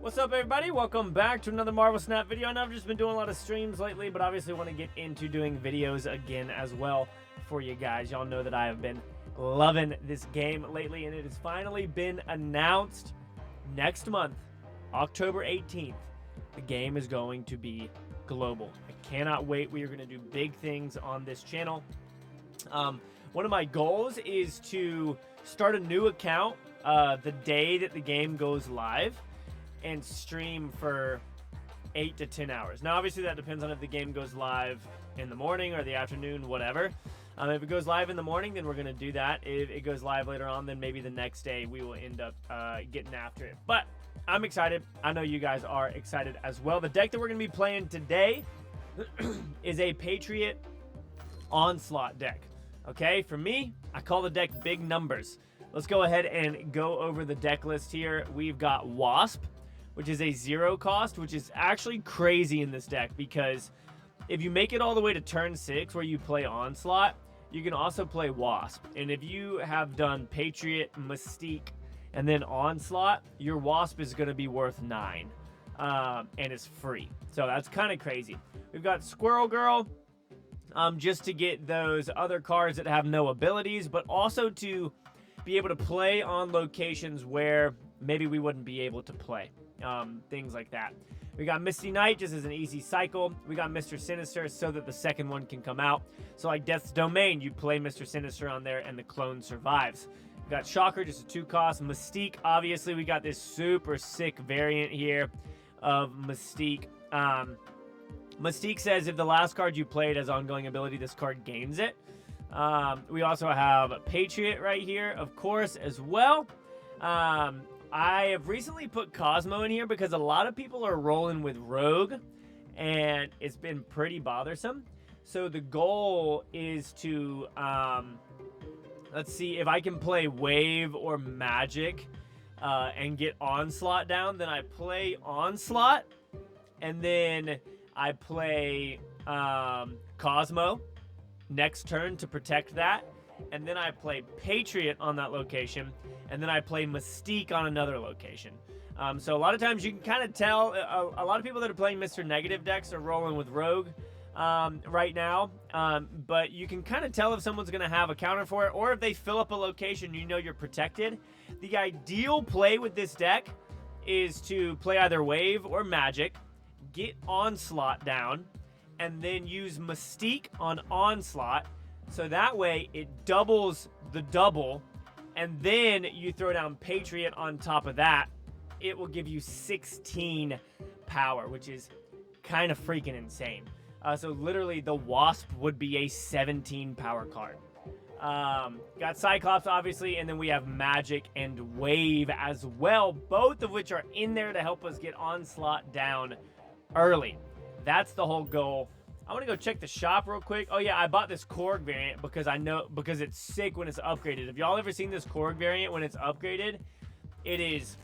What's up, everybody? Welcome back to another Marvel Snap video. I know I've just been doing a lot of streams lately, but obviously want to get into doing videos again as well for you guys. Y'all know that I have been loving this game lately, and it has finally been announced next month, October 18th. The game is going to be global. I cannot wait. We are going to do big things on this channel. One of my goals is to start a new account the day that the game goes live and stream for 8 to 10 hours. Now, obviously, that depends on if the game goes live in the morning or the afternoon, whatever. If it goes live in the morning, then we're going to do that. If it goes live later on, then maybe the next day we will end up getting after it. But I'm excited. I know you guys are excited as well. The deck that we're going to be playing today is a Patriot Onslaught deck. Okay, for me, I call the deck Big Numbers. Let's go ahead and go over the deck list here. We've got Wasp, which is a 0 cost, which is actually crazy in this deck because if you make it all the way to turn 6 where you play Onslaught, you can also play Wasp. And if you have done Patriot, Mystique, and then Onslaught, your Wasp is going to be worth 9 and it's free. So that's kind of crazy. We've got Squirrel Girl, just to get those other cards that have no abilities, but also to be able to play on locations where maybe we wouldn't be able to play. Things like that. We got Misty Knight just as an easy cycle. We got Mr. Sinister so that the second one can come out. So like Death's Domain, you play Mr. Sinister on there and the clone survives. We got Shocker, just a 2 cost. Mystique, obviously we got this super sick variant here of Mystique. Mystique says if the last card you played has ongoing ability, this card gains it. We also have Patriot right here, of course, as well. I have recently put Cosmo in here because a lot of people are rolling with Rogue, and it's been pretty bothersome. So the goal is to, let's see, if I can play Wave or Magic and get Onslaught down, then I play Onslaught, and then I play Cosmo next turn to protect that, and then I play Patriot on that location, and then I play Mystique on another location. So a lot of times you can kind of tell, a lot of people that are playing Mr. Negative decks are rolling with Rogue right now, but you can kind of tell if someone's going to have a counter for it, or if they fill up a location, you know you're protected. The ideal play with this deck is to play either Wave or Magic, get Onslaught down, and then use Mystique on Onslaught, so that way it doubles the double, and then you throw down Patriot on top of that. It will give you 16 power, which is kind of freaking insane. So literally the Wasp would be a 17 power card. Got Cyclops, obviously, and then we have Magic and Wave as well, both of which are in there to help us get Onslaught down early. That's the whole goal. I want to go check the shop real quick. Oh yeah, I bought this Korg variant because it's sick when it's upgraded. If y'all ever seen this Korg variant when it's upgraded, it is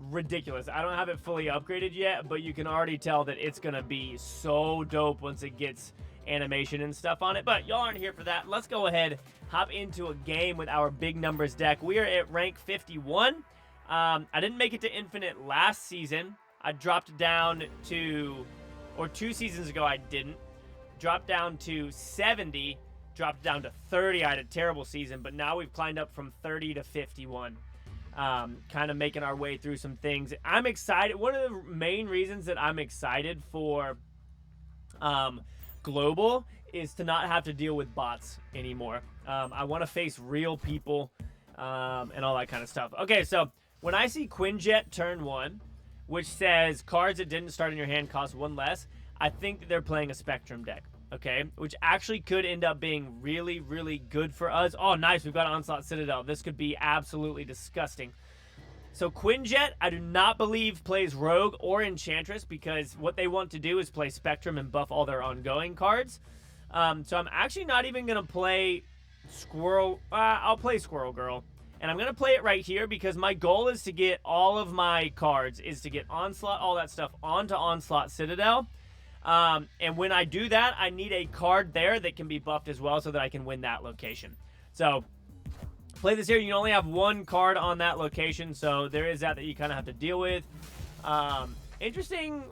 ridiculous. I don't have it fully upgraded yet, but you can already tell that it's gonna be so dope once it gets animation and stuff on it. But y'all aren't here for that. Let's go ahead, hop into a game with our Big Numbers deck. We are at rank 51. I didn't make it to Infinite last season. I dropped down to, or 2 seasons ago I didn't. Dropped down to 70, dropped down to 30. I had a terrible season, but now we've climbed up from 30 to 51. Kind of making our way through some things. I'm excited. One of the main reasons that I'm excited for Global is to not have to deal with bots anymore. I want to face real people and all that kind of stuff. Okay, so when I see Quinjet turn 1, which says cards that didn't start in your hand cost 1 less, I think that they're playing a Spectrum deck, okay? Which actually could end up being really, really good for us. Oh, nice, we've got Onslaught Citadel. This could be absolutely disgusting. So Quinjet, I do not believe plays Rogue or Enchantress because what they want to do is play Spectrum and buff all their ongoing cards. So I'm actually not even going to play Squirrel. I'll play Squirrel Girl. And I'm going to play it right here because my goal is to get all of my cards, is to get Onslaught, all that stuff, onto Onslaught Citadel. And when I do that, I need a card there that can be buffed as well so that I can win that location. So play this here. You only have one card on that location, so there is that you kind of have to deal with. Interesting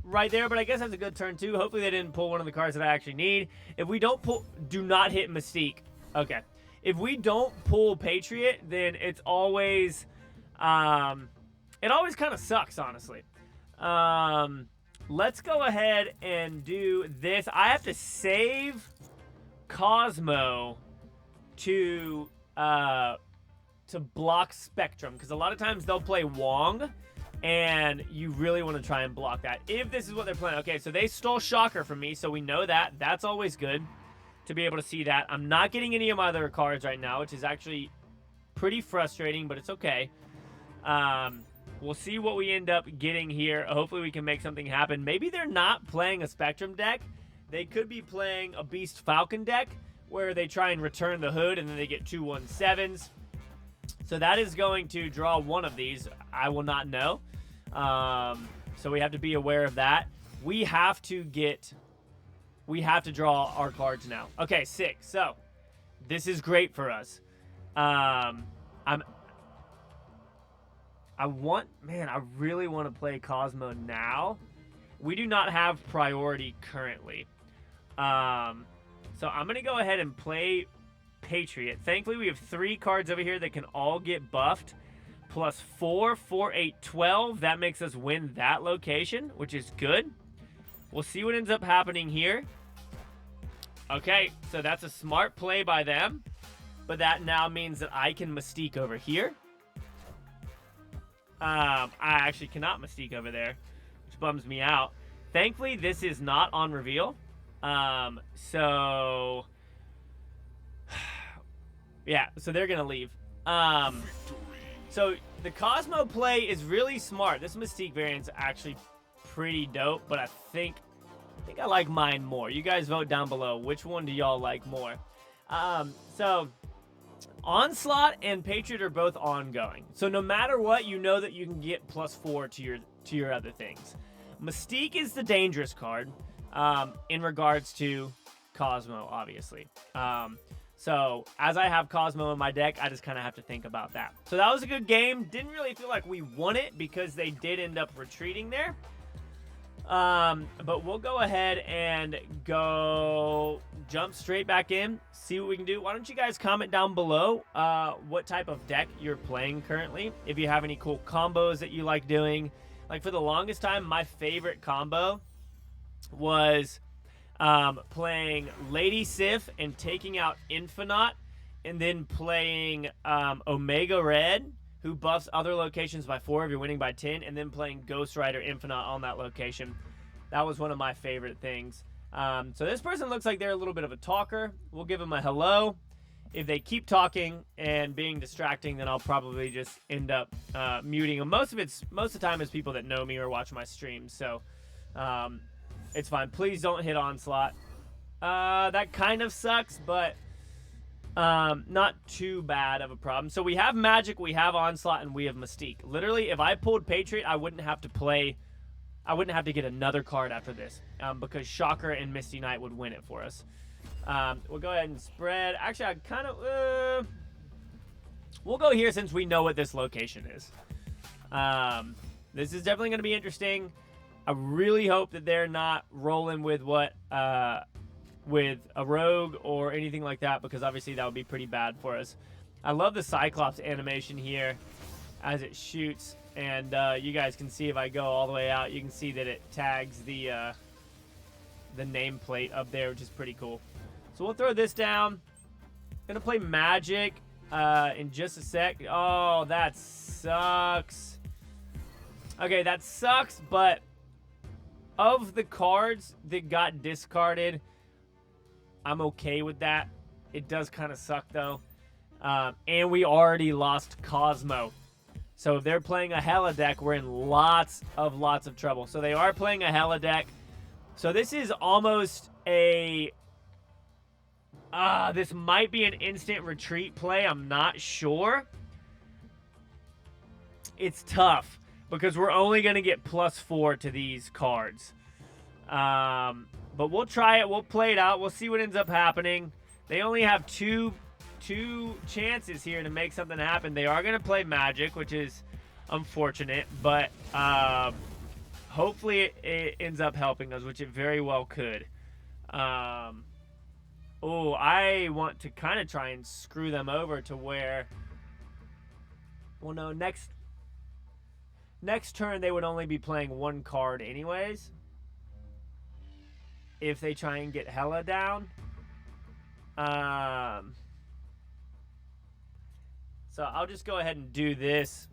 right there, but I guess that's a good turn too. Hopefully they didn't pull one of the cards that I actually need. If we don't pull, do not hit Mystique. Okay. If we don't pull Patriot, then it's always, it always kind of sucks, honestly. Let's go ahead and do this. I have to save Cosmo to block Spectrum, because a lot of times they'll play Wong, and you really want to try and block that if this is what they're playing. Okay, so they stole Shocker from me, so we know that. That's always good to be able to see that. I'm not getting any of my other cards right now, which is actually pretty frustrating, but it's okay. We'll see what we end up getting here. Hopefully we can make something happen. Maybe they're not playing a Spectrum deck. They could be playing a Beast Falcon deck where they try and return the hood and then they get 2/1/7s. So that is going to draw one of these. I will not know. So we have to be aware of that. We have to draw our cards now. Okay, 6. So this is great for us. I really want to play Cosmo now. We do not have priority currently. So I'm going to go ahead and play Patriot. Thankfully, we have 3 cards over here that can all get buffed. Plus 4, 4, 8, 12. That makes us win that location, which is good. We'll see what ends up happening here. Okay, so that's a smart play by them. But that now means that I can Mystique over here. I actually cannot Mystique over there, which bums me out. Thankfully, this is not on reveal. So yeah, so they're gonna leave. So the Cosmo play is really smart. This Mystique variant's actually pretty dope, but I think I like mine more. You guys vote down below. Which one do y'all like more? So Onslaught and Patriot are both ongoing. So no matter what, you know that you can get +4 to your other things. Mystique is the dangerous card in regards to Cosmo, obviously. So as I have Cosmo in my deck, I just kind of have to think about that. So that was a good game. Didn't really feel like we won it because they did end up retreating there. But we'll go ahead and jump straight back in, see what we can do. Why don't you guys comment down below what type of deck you're playing currently. If you have any cool combos that you like doing. Like for the longest time, my favorite combo was playing Lady Sif and taking out Infinite, and then playing Omega Red, who buffs other locations by 4 if you're winning by 10, and then playing Ghost Rider Infinite on that location. That was one of my favorite things. So this person looks like they're a little bit of a talker. We'll give them a hello. If they keep talking and being distracting, then I'll probably just end up muting them. Most of the time it's people that know me or watch my streams, so it's fine. Please don't hit Onslaught. That kind of sucks, but not too bad of a problem. So we have Magic, we have Onslaught, and we have Mystique. Literally, if I pulled Patriot, I wouldn't have to get another card after this, because Shocker and Misty Knight would win it for us. We'll go ahead and spread. Actually, I kind of we'll go here since we know what this location is. This is definitely going to be interesting. I really hope that they're not rolling with with a rogue or anything like that, because obviously that would be pretty bad for us. I love the Cyclops animation here as it shoots, and you guys can see if I go all the way out, you can see that it tags the nameplate up there, which is pretty cool. So we'll throw this down. Gonna play Magic in just a sec. Oh, that sucks. Okay, that sucks, but of the cards that got discarded, I'm okay with that. It does kind of suck, though. And we already lost Cosmo. So if they're playing a Hela deck, we're in lots of trouble. So they are playing a Hela deck. So this is almost a... this might be an instant retreat play. I'm not sure. It's tough, because we're only going to get +4 to these cards. But we'll try it. We'll play it out. We'll see what ends up happening. They only have two 2 chances here to make something happen. They are going to play Magic, which is unfortunate, but hopefully it ends up helping us, which it very well could. Oh, I want to kind of try and screw them over to where... Well, no, next turn they would only be playing 1 card anyways. If they try and get Hella down. So I'll just go ahead and do this.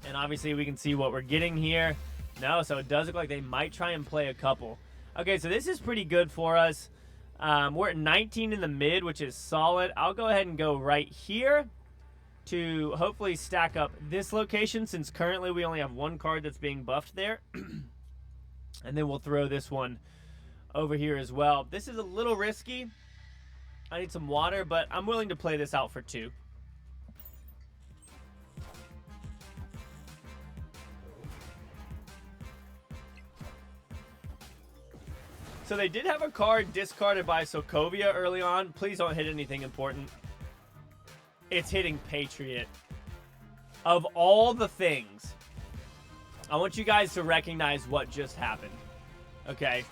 And obviously we can see what we're getting here. No, so it does look like they might try and play a couple. Okay, so this is pretty good for us. We're at 19 in the mid, which is solid. I'll go ahead and go right here to hopefully stack up this location, since currently we only have 1 card that's being buffed there. And then we'll throw this one over here as well. This is a little risky. I need some water, but I'm willing to play this out for 2. So they did have a card discarded by Sokovia early on. Please don't hit anything important. It's hitting Patriot. Of all the things, I want you guys to recognize what just happened. Okay.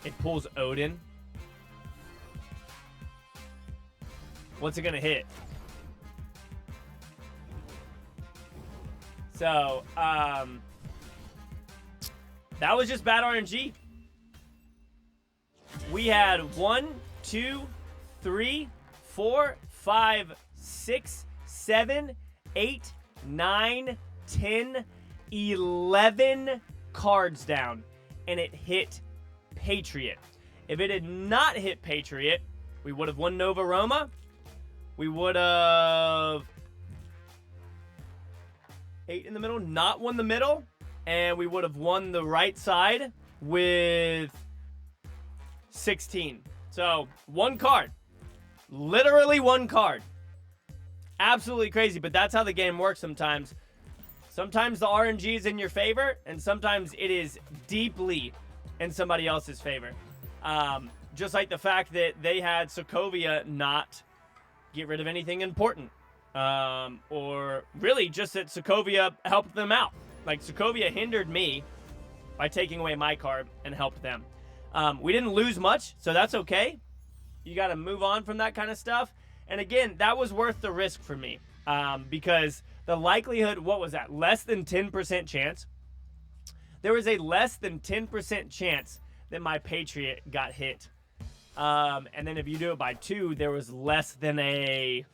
It pulls Odin. What's it gonna hit? So, that was just bad RNG. We had 1, 2, 3, 4, 5, 6, 7, 8, 9, 10, 11 cards down. And it hit Patriot. If it had not hit Patriot, we would have won Nova Roma. We would have 8 in the middle, not won the middle. And we would have won the right side with 16. So, 1 card. Literally 1 card. Absolutely crazy, but that's how the game works sometimes. Sometimes the RNG is in your favor, and sometimes it is deeply in somebody else's favor. Just like the fact that they had Sokovia not get rid of anything important. Or really just that Sokovia helped them out. Like, Sokovia hindered me by taking away my card and helped them. We didn't lose much, so that's okay. You got to move on from that kind of stuff. And again, that was worth the risk for me. Because the likelihood, what was that? Less than 10% chance. There was a less than 10% chance that my Patriot got hit. And then if you do it by 2, there was less than a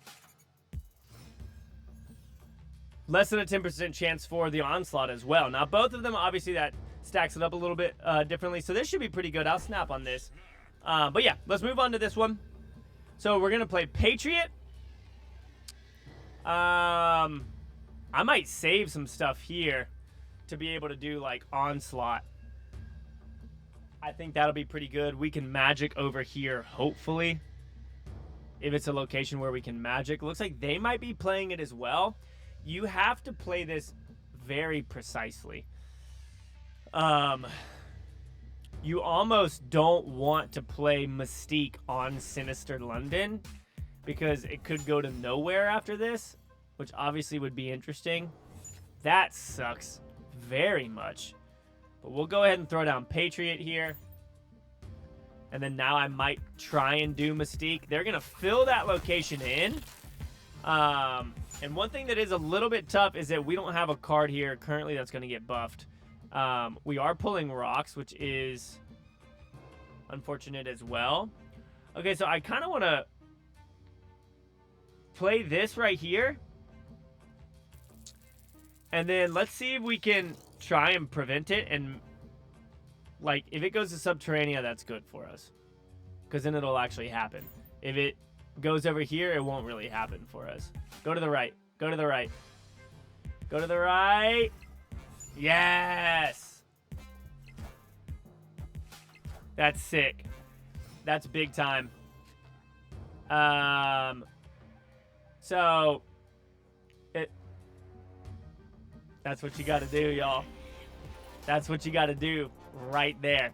10% chance for the Onslaught as well. Now, both of them, obviously, that stacks it up a little bit differently. So this should be pretty good. I'll snap on this. But yeah, let's move on to this one. So we're going to play Patriot. I might save some stuff here to be able to do, like, Onslaught. I think that'll be pretty good. We can Magic over here, hopefully. If it's a location where we can Magic. Looks like they might be playing it as well. You have to play this very precisely. You almost don't want to play Mystique on Sinister London because it could go to nowhere after this, which obviously would be interesting. That sucks very much. But we'll go ahead and throw down Patriot here. And then now I might try and do Mystique. They're going to fill that location in. And one thing that is a little bit tough is that we don't have a card here currently that's going to get buffed. We are pulling rocks, which is unfortunate as well. Okay, so I kind of want to play this right here. And then let's see if we can try and prevent it. And, like, if it goes to Subterranea, that's good for us. Because then it'll actually happen. If it goes over here, it won't really happen for us. Go to the right. Go to the right. Go to the right. Yes. That's sick. That's big time. So that's what you got to do, y'all. That's what you got to do right there.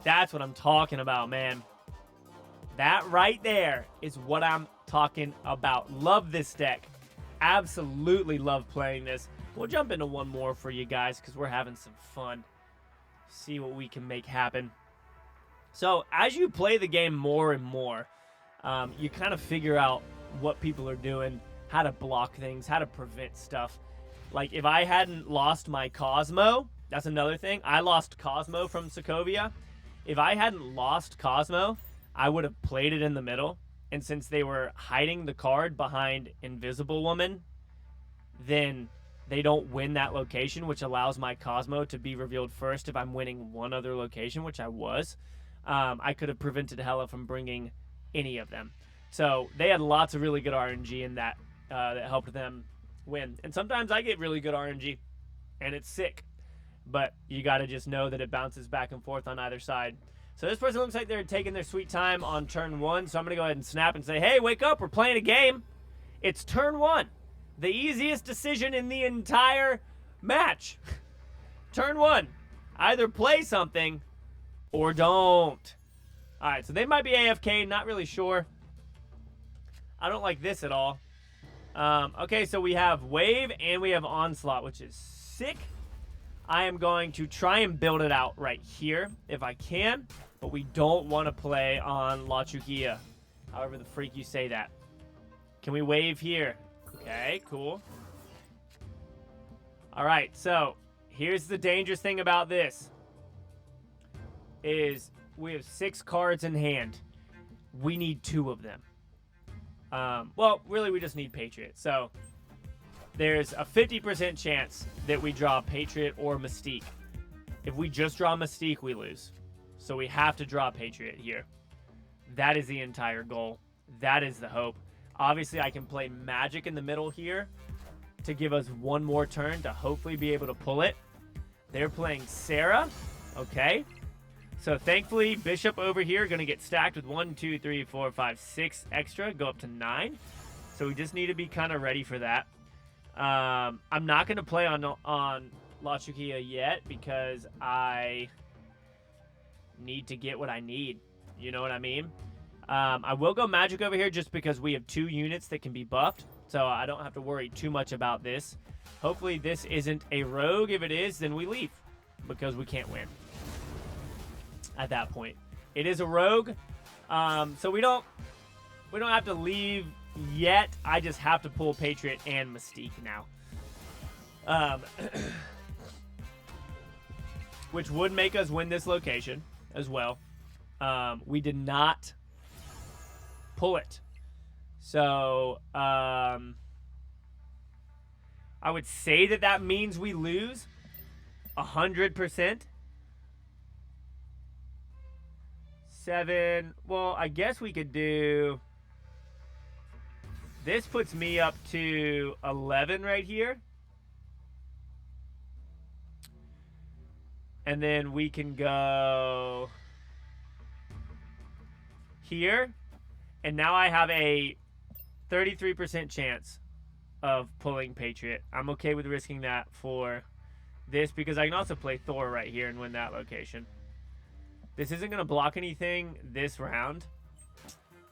That's what I'm talking about, man. That right there is what I'm talking about. Love this deck. Absolutely love playing this. We'll jump into one more for you guys because we're having some fun. See what we can make happen. So as you play the game more and more, you kind of figure out what people are doing, how to block things, how to prevent stuff. Like if I hadn't lost my Cosmo, that's another thing. I lost Cosmo from Sokovia. If I hadn't lost Cosmo, I would have played it in the middle. And since they were hiding the card behind Invisible Woman, then they don't win that location, which allows my Cosmo to be revealed first if I'm winning one other location, which I was. I could have prevented Hela from bringing any of them. So they had lots of really good RNG in that that helped them win. And sometimes I get really good RNG, and it's sick. But you got to just know that it bounces back and forth on either side. So this person looks like they're taking their sweet time on turn 1. So I'm going to go ahead and snap and say, hey, wake up. We're playing a game. It's turn 1. The easiest decision in the entire match. Turn 1. Either play something or don't. All right, so they might be AFK. Not really sure. I don't like this at all. Okay, so we have Wave and we have Onslaught, which is sick. I am going to try and build it out right here if I can, but we don't want to play on La Chuquilla, however the freak you say that. Can we wave here? Okay, cool. All right, so here's the dangerous thing about this is we have 6 cards in hand. We need 2 of them. Well, really, we just need Patriot. So there's a 50% chance that we draw Patriot or Mystique. If we just draw Mystique, we lose. So we have to draw Patriot here. That is the entire goal. That is the hope. Obviously, I can play Magic in the middle here to give us one more turn to hopefully be able to pull it. They're playing Sarah. Okay. So thankfully, Bishop over here going to get stacked with 1, 2, 3, 4, 5, 6 extra. Go up to 9. So we just need to be kind of ready for that. I'm not going to play on La Chuquilla yet because I need to get what I need. You know what I mean? I will go Magic over here just because we have 2 units that can be buffed. So I don't have to worry too much about this. Hopefully this isn't a rogue. If it is, then we leave because we can't win at that point. It is a rogue. So we don't have to leave yet. I just have to pull Patriot and Mystique now. Which would make us win this location as well. We did not pull it. So, I would say that means we lose 100%. 7. Well, I guess we could do... This puts me up to 11 right here. And then we can go here. And now I have a 33% chance of pulling Patriot. I'm okay with risking that for this because I can also play Thor right here and win that location. This isn't going to block anything this round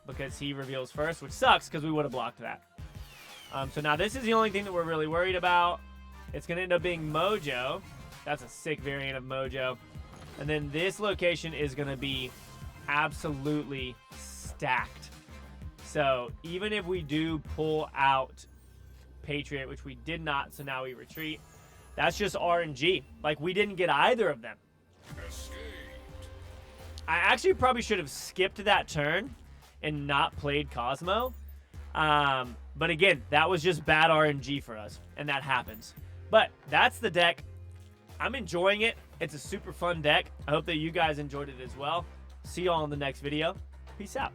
because he reveals first, which sucks because we would have blocked that. So now this is the only thing that we're really worried about. It's going to end up being Mojo. That's a sick variant of Mojo. And then this location is going to be absolutely stacked. So even if we do pull out Patriot, which we did not, so now we retreat, that's just RNG. Like, we didn't get either of them. I actually probably should have skipped that turn and not played Cosmo. But again, that was just bad RNG for us, and that happens. But that's the deck. I'm enjoying it. It's a super fun deck. I hope that you guys enjoyed it as well. See y'all in the next video. Peace out.